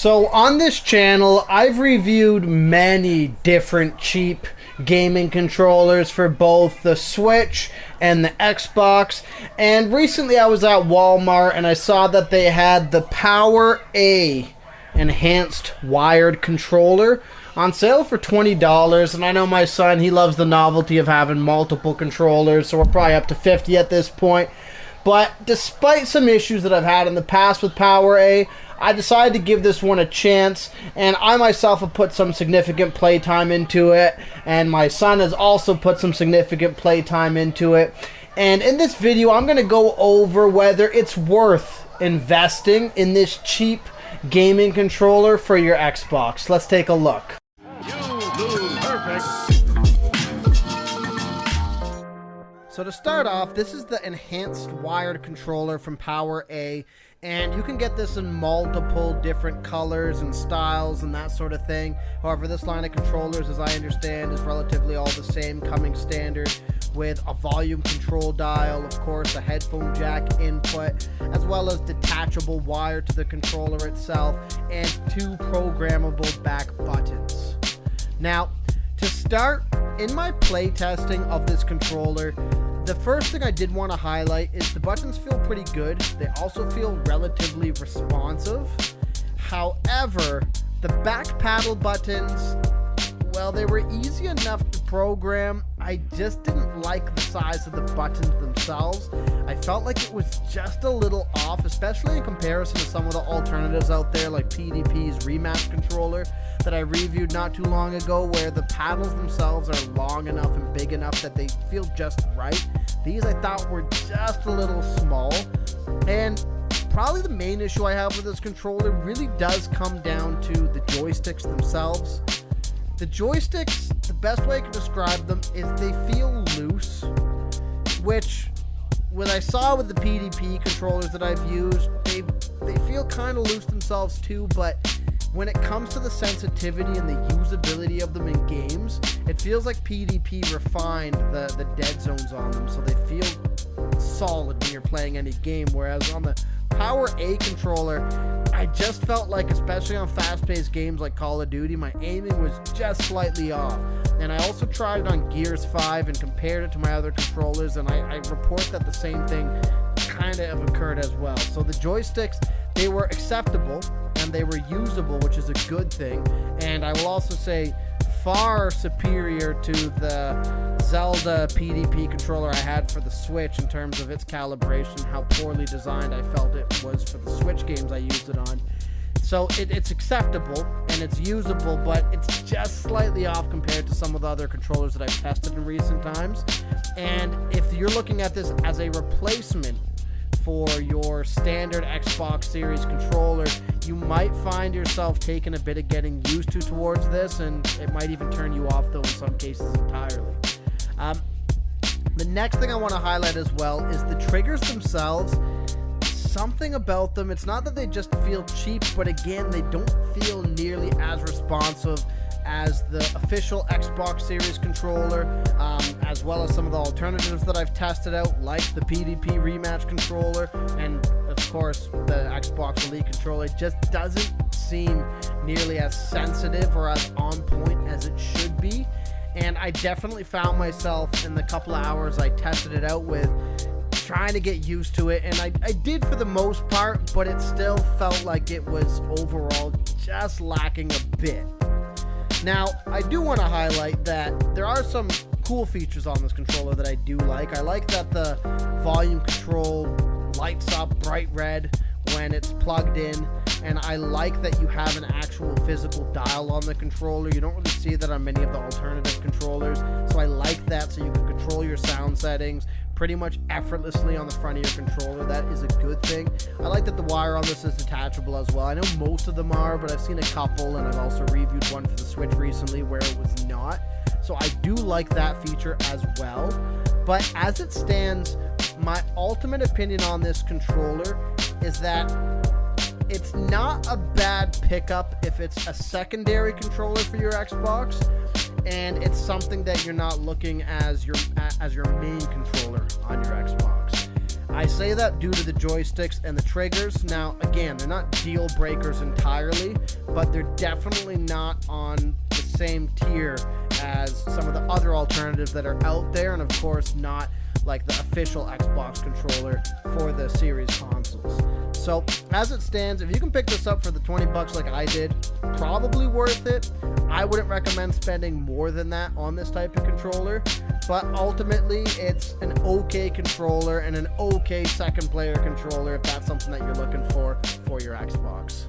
So on this channel, I've reviewed many different cheap gaming controllers for both the Switch and the Xbox. And recently I was at Walmart and I saw that they had the PowerA enhanced wired controller on sale for $20. And I know my son, he loves the novelty of having multiple controllers, so we're probably up to 50 at this point. But despite some issues that I've had in the past with PowerA, I decided to give this one a chance, and I myself have put some significant playtime into it, and my son has also put some significant playtime into it. And in this video, I'm going to go over whether it's worth investing in this cheap gaming controller for your Xbox. Let's take a look. So to start off, this is the enhanced wired controller from PowerA, and you can get this in multiple different colors and styles and that sort of thing. However, this line of controllers, as I understand, is relatively all the same, coming standard with a volume control dial, of course, a headphone jack input, as well as detachable wire to the controller itself, and 2 programmable back buttons. Now, to start, in my play testing of this controller, the first thing I did want to highlight is the buttons feel pretty good. They also feel relatively responsive. However, the back paddle buttons, well, they were easy enough to program. I just didn't like the size of the buttons themselves. I felt like it was just a little off, especially in comparison to some of the alternatives out there, like PDP's rematch controller that I reviewed not too long ago, where the paddles themselves are long enough and big enough that they feel just right. These I thought were just a little small, and probably the main issue I have with this controller really does come down to the joysticks themselves. The joysticks, the best way I can describe them is they feel loose, which what I saw with the PDP controllers that I've used, they feel kind of loose themselves too, but when it comes to the sensitivity and the usability of them in games, it feels like PDP refined the dead zones on them, so they feel solid when you're playing any game, whereas on the PowerA controller, I just felt like, especially on fast-paced games like Call of Duty, my aiming was just slightly off. And I also tried it on Gears 5 and compared it to my other controllers, and I report that the same thing kind of occurred as well. So the joysticks, they were acceptable and they were usable, which is a good thing. And I will also say far superior to the Zelda PDP controller I had for the Switch in terms of its calibration, how poorly designed I felt it was for the Switch games I used it on. So it's acceptable and it's usable, but it's just slightly off compared to some of the other controllers that I've tested in recent times. And if you're looking at this as a replacement for your standard Xbox Series controller, you might find yourself taking a bit of getting used to towards this, and it might even turn you off, though, in some cases entirely. The next thing I want to highlight as well is the triggers themselves. Something about them, it's not that they just feel cheap, but again, they don't feel nearly as responsive as the official Xbox Series controller, as well as some of the alternatives that I've tested out, like the PDP rematch controller, and of course the Xbox Elite controller. It just doesn't seem nearly as sensitive or as on point as it should be, and I definitely found myself in the couple of hours I tested it out with trying to get used to it, and I did for the most part, but it still felt like it was overall just lacking a bit. Now, I do want to highlight that there are some cool features on this controller that I do like. I like that the volume control lights up bright red when it's plugged in, and I like that you have an actual physical dial on the controller. You don't really see that on many of the alternative controllers, so I like that, so you can control your sound settings pretty much effortlessly on the front of your controller. That is a good thing. I like that the wire on this is detachable as well. I know most of them are, but I've seen a couple, and I've also reviewed one for the Switch recently where it was not. So I do like that feature as well. But as it stands, my ultimate opinion on this controller is that it's not a bad pickup if it's a secondary controller for your Xbox, and it's something that you're not looking as your main controller on your Xbox. I say that due to the joysticks and the triggers. Now, again, they're not deal breakers entirely, but they're definitely not on the same tier as some of the other alternatives that are out there, and of course not like the official Xbox controller for the series consoles. So as it stands, if you can pick this up for the 20 bucks like I did, probably worth it. I wouldn't recommend spending more than that on this type of controller, but ultimately it's an okay controller and an okay second player controller if that's something that you're looking for your Xbox.